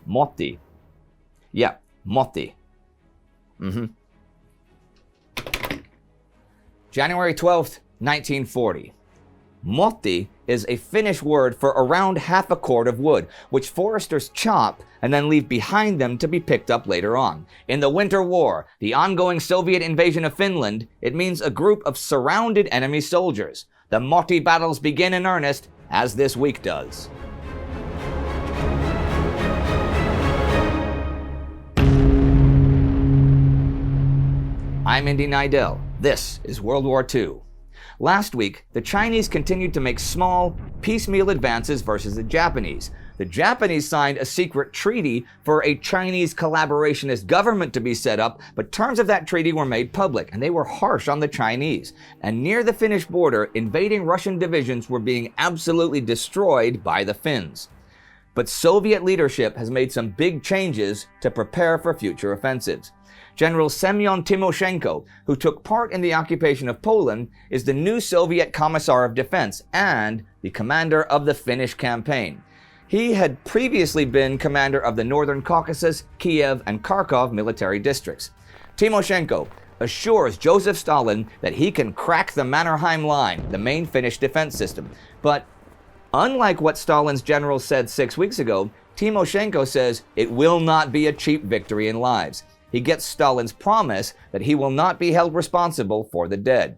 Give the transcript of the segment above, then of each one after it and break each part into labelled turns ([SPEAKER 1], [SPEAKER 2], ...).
[SPEAKER 1] Motti. Yeah, Motti. January 12th, 1940. Motti is a Finnish word for around half a cord of wood, which foresters chop and then leave behind them to be picked up later on. In the Winter War, the ongoing Soviet invasion of Finland, it means a group of surrounded enemy soldiers. The Motti battles begin in earnest, as this week does. I'm Indy Neidell. This is World War II. Last week, the Chinese continued to make small, piecemeal advances versus the Japanese. The Japanese signed a secret treaty for a Chinese collaborationist government to be set up, but terms of that treaty were made public, and they were harsh on the Chinese. And near the Finnish border, invading Russian divisions were being absolutely destroyed by the Finns. But Soviet leadership has made some big changes to prepare for future offensives. General Semyon Timoshenko, who took part in the occupation of Poland, is the new Soviet Commissar of Defense and the commander of the Finnish campaign. He had previously been commander of the Northern Caucasus, Kiev, and Kharkov military districts. Timoshenko assures Joseph Stalin that he can crack the Mannerheim Line, the main Finnish defense system. But unlike what Stalin's generals said 6 weeks ago, Timoshenko says it will not be a cheap victory in lives. He gets Stalin's promise that he will not be held responsible for the dead.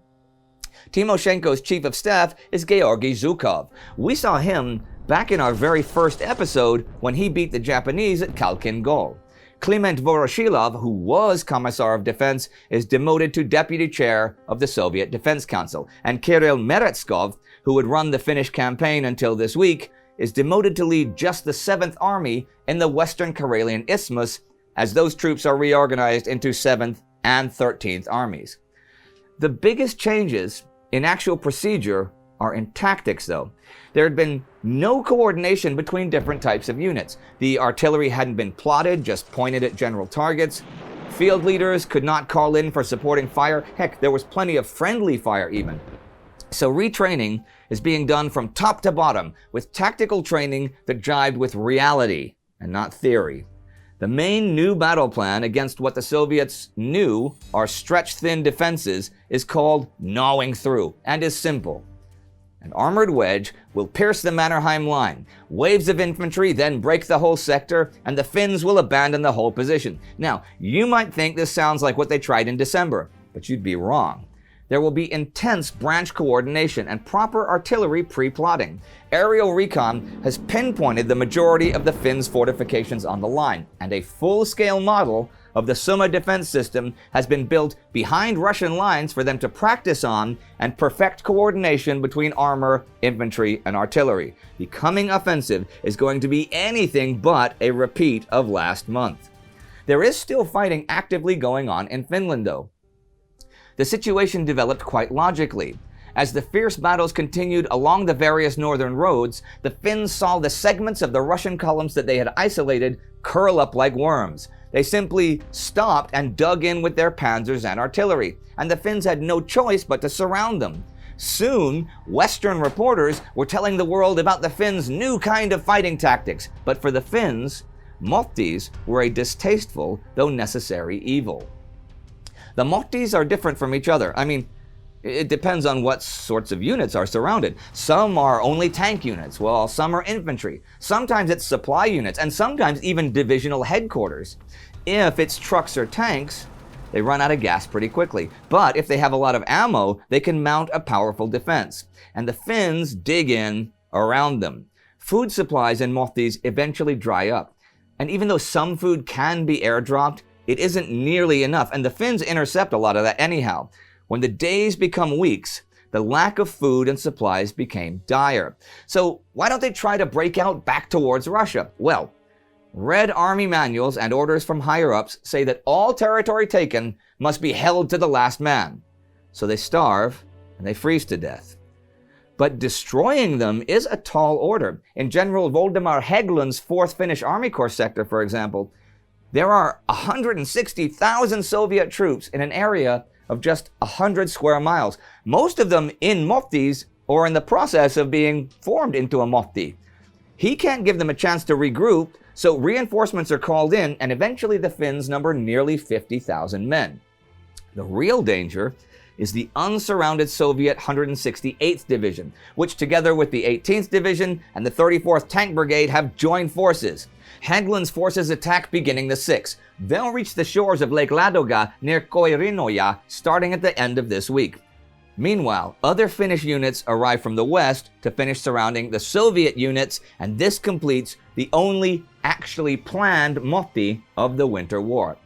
[SPEAKER 1] Timoshenko's chief of staff is Georgy Zhukov. We saw him back in our very first episode when he beat the Japanese at Khalkhin Gol. Kliment Voroshilov, who was Commissar of Defense, is demoted to deputy chair of the Soviet Defense Council. And Kirill Meretskov, who would run the Finnish campaign until this week, is demoted to lead just the 7th Army in the Western Karelian Isthmus, as those troops are reorganized into 7th and 13th armies. The biggest changes in actual procedure are in tactics, though. There had been no coordination between different types of units. The artillery hadn't been plotted, just pointed at general targets. Field leaders could not call in for supporting fire. Heck, there was plenty of friendly fire even. So retraining is being done from top to bottom, with tactical training that jibed with reality and not theory. The main new battle plan against what the Soviets knew are stretch-thin defenses is called gnawing through, and is simple. An armored wedge will pierce the Mannerheim Line. Waves of infantry then break the whole sector, and the Finns will abandon the whole position. Now, you might think this sounds like what they tried in December, but you'd be wrong. There will be intense branch coordination and proper artillery pre-plotting. Aerial recon has pinpointed the majority of the Finns' fortifications on the line, and a full-scale model of the Summa defense system has been built behind Russian lines for them to practice on and perfect coordination between armor, infantry, and artillery. The coming offensive is going to be anything but a repeat of last month. There is still fighting actively going on in Finland, though. The situation developed quite logically. As the fierce battles continued along the various northern roads, the Finns saw the segments of the Russian columns that they had isolated curl up like worms. They simply stopped and dug in with their panzers and artillery, and the Finns had no choice but to surround them. Soon, Western reporters were telling the world about the Finns' new kind of fighting tactics, but for the Finns, Mottis were a distasteful, though necessary evil. The Mottis are different from each other. I mean, it depends on what sorts of units are surrounded. Some are only tank units, while some are infantry. Sometimes it's supply units, and sometimes even divisional headquarters. If it's trucks or tanks, they run out of gas pretty quickly. But if they have a lot of ammo, they can mount a powerful defense. And the Finns dig in around them. Food supplies in Mottis eventually dry up. And even though some food can be airdropped, it isn't nearly enough, and the Finns intercept a lot of that anyhow. When the days become weeks, the lack of food and supplies became dire. So why don't they try to break out back towards Russia? Well, Red Army manuals and orders from higher-ups say that all territory taken must be held to the last man. So they starve and they freeze to death. But destroying them is a tall order. In General Voldemar Hägglund's 4th Finnish Army Corps sector, for example, there are 160,000 Soviet troops in an area of just 100 square miles, most of them in Mottis or in the process of being formed into a Motti. He can't give them a chance to regroup So reinforcements are called in, and eventually the Finns number nearly 50,000 men. The real danger is the unsurrounded Soviet 168th Division, which together with the 18th Division and the 34th Tank Brigade have joined forces. Hägglund's forces attack beginning the 6th. They'll reach the shores of Lake Ladoga near Koirinoja starting at the end of this week. Meanwhile, other Finnish units arrive from the west to finish surrounding the Soviet units, and this completes the only actually planned motti of the Winter War.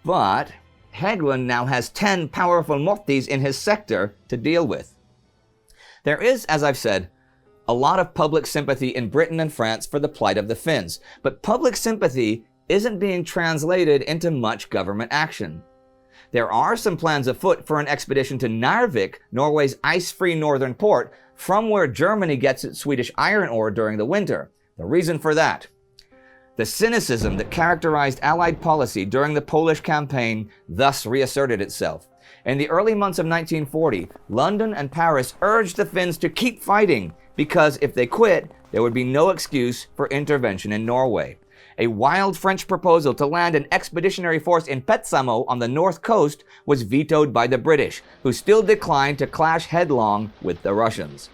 [SPEAKER 1] But Hägglund now has 10 powerful mottis in his sector to deal with. There is, as I've said, a lot of public sympathy in Britain and France for the plight of the Finns, but public sympathy isn't being translated into much government action. There are some plans afoot for an expedition to Narvik, Norway's ice-free northern port, from where Germany gets its Swedish iron ore during the winter. The reason for that: the cynicism that characterized Allied policy during the Polish campaign thus reasserted itself. In the early months of 1940, London and Paris urged the Finns to keep fighting, because if they quit, there would be no excuse for intervention in Norway. A wild French proposal to land an expeditionary force in Petsamo on the north coast was vetoed by the British, who still declined to clash headlong with the Russians.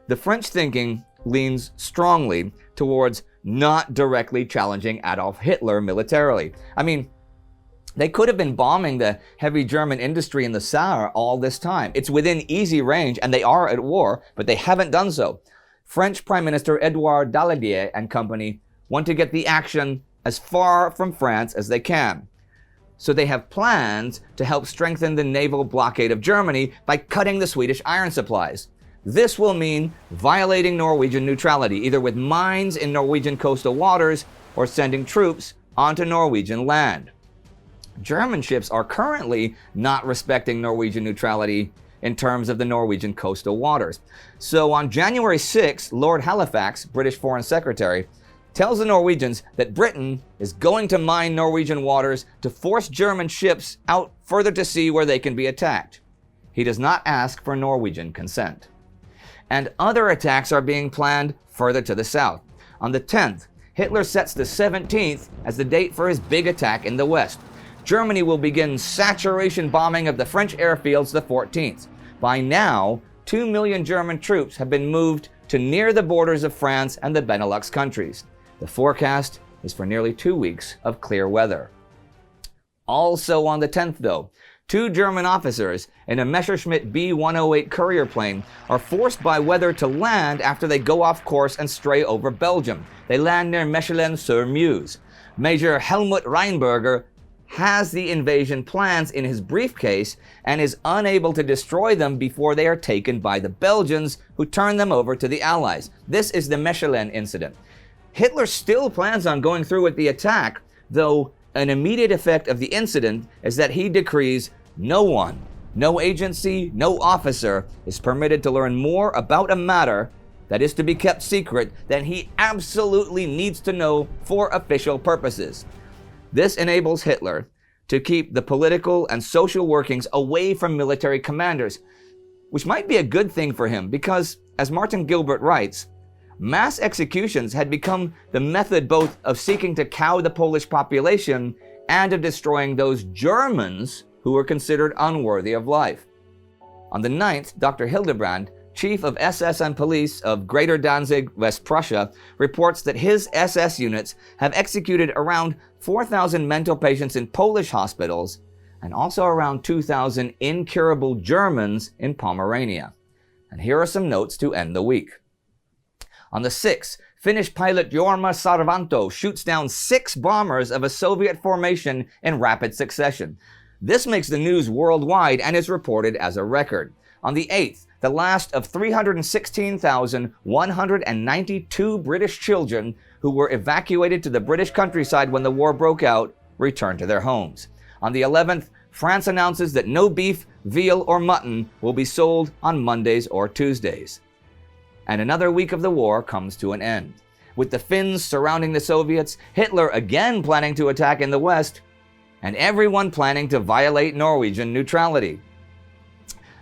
[SPEAKER 1] The French thinking leans strongly towards not directly challenging Adolf Hitler militarily. I mean, they could have been bombing the heavy German industry in the Saar all this time. It's within easy range and they are at war, but they haven't done so. French Prime Minister Edouard Daladier and company want to get the action as far from France as they can. So they have plans to help strengthen the naval blockade of Germany by cutting the Swedish iron supplies. This will mean violating Norwegian neutrality, either with mines in Norwegian coastal waters or sending troops onto Norwegian land. German ships are currently not respecting Norwegian neutrality in terms of the Norwegian coastal waters. So on January 6, Lord Halifax, British Foreign Secretary, tells the Norwegians that Britain is going to mine Norwegian waters to force German ships out further to sea where they can be attacked. He does not ask for Norwegian consent. And other attacks are being planned further to the south. On the 10th, Hitler sets the 17th as the date for his big attack in the west. Germany will begin saturation bombing of the French airfields the 14th. By now, 2 million German troops have been moved to near the borders of France and the Benelux countries. The forecast is for nearly 2 weeks of clear weather. Also on the 10th though, 2 German officers in a Messerschmitt B-108 courier plane are forced by weather to land after they go off course and stray over Belgium. They land near Mechelen-sur-Meuse. Major Helmut Reinberger has the invasion plans in his briefcase and is unable to destroy them before they are taken by the Belgians, who turn them over to the Allies. This is the Mechelen Incident. Hitler still plans on going through with the attack, though an immediate effect of the incident is that he decrees no one, no agency, no officer is permitted to learn more about a matter that is to be kept secret than he absolutely needs to know for official purposes. This enables Hitler to keep the political and social workings away from military commanders, which might be a good thing for him because, as Martin Gilbert writes, mass executions had become the method both of seeking to cow the Polish population and of destroying those Germans who were considered unworthy of life. On the 9th, Dr. Hildebrand, chief of SS and police of Greater Danzig, West Prussia, reports that his SS units have executed around 4,000 mental patients in Polish hospitals and also around 2,000 incurable Germans in Pomerania. And here are some notes to end the week. On the 6th, Finnish pilot Jorma Sarvanto shoots down 6 bombers of a Soviet formation in rapid succession. This makes the news worldwide and is reported as a record. On the 8th, the last of 316,192 British children who were evacuated to the British countryside when the war broke out returned to their homes. On the 11th, France announces that no beef, veal, or mutton will be sold on Mondays or Tuesdays. And another week of the war comes to an end. With the Finns surrounding the Soviets, Hitler again planning to attack in the West, and everyone planning to violate Norwegian neutrality.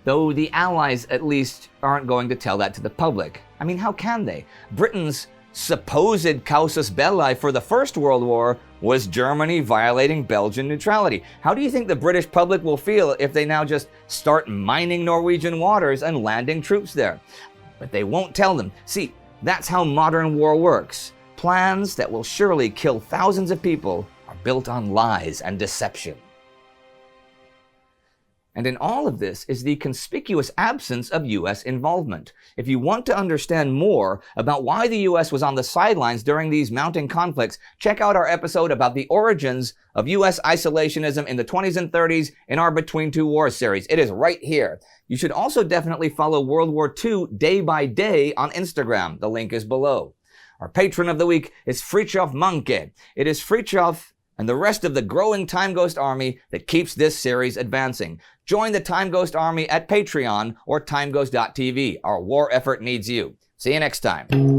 [SPEAKER 1] Though the Allies at least aren't going to tell that to the public. I mean, how can they? Britain's supposed casus belli for the First World War was Germany violating Belgian neutrality. How do you think the British public will feel if they now just start mining Norwegian waters and landing troops there? But they won't tell them. See, that's how modern war works. Plans that will surely kill thousands of people are built on lies and deception. And in all of this is the conspicuous absence of US involvement. If you want to understand more about why the US was on the sidelines during these mounting conflicts, check out our episode about the origins of US isolationism in the 20s and 30s in our Between Two Wars series. It is right here. You should also definitely follow World War II day by day on Instagram. The link is below. Our patron of the week is Fritjof Manke. It is Fritjof and the rest of the growing TimeGhost army that keeps this series advancing. Join the TimeGhost army at Patreon or timeghost.tv. Our war effort needs you. See you next time.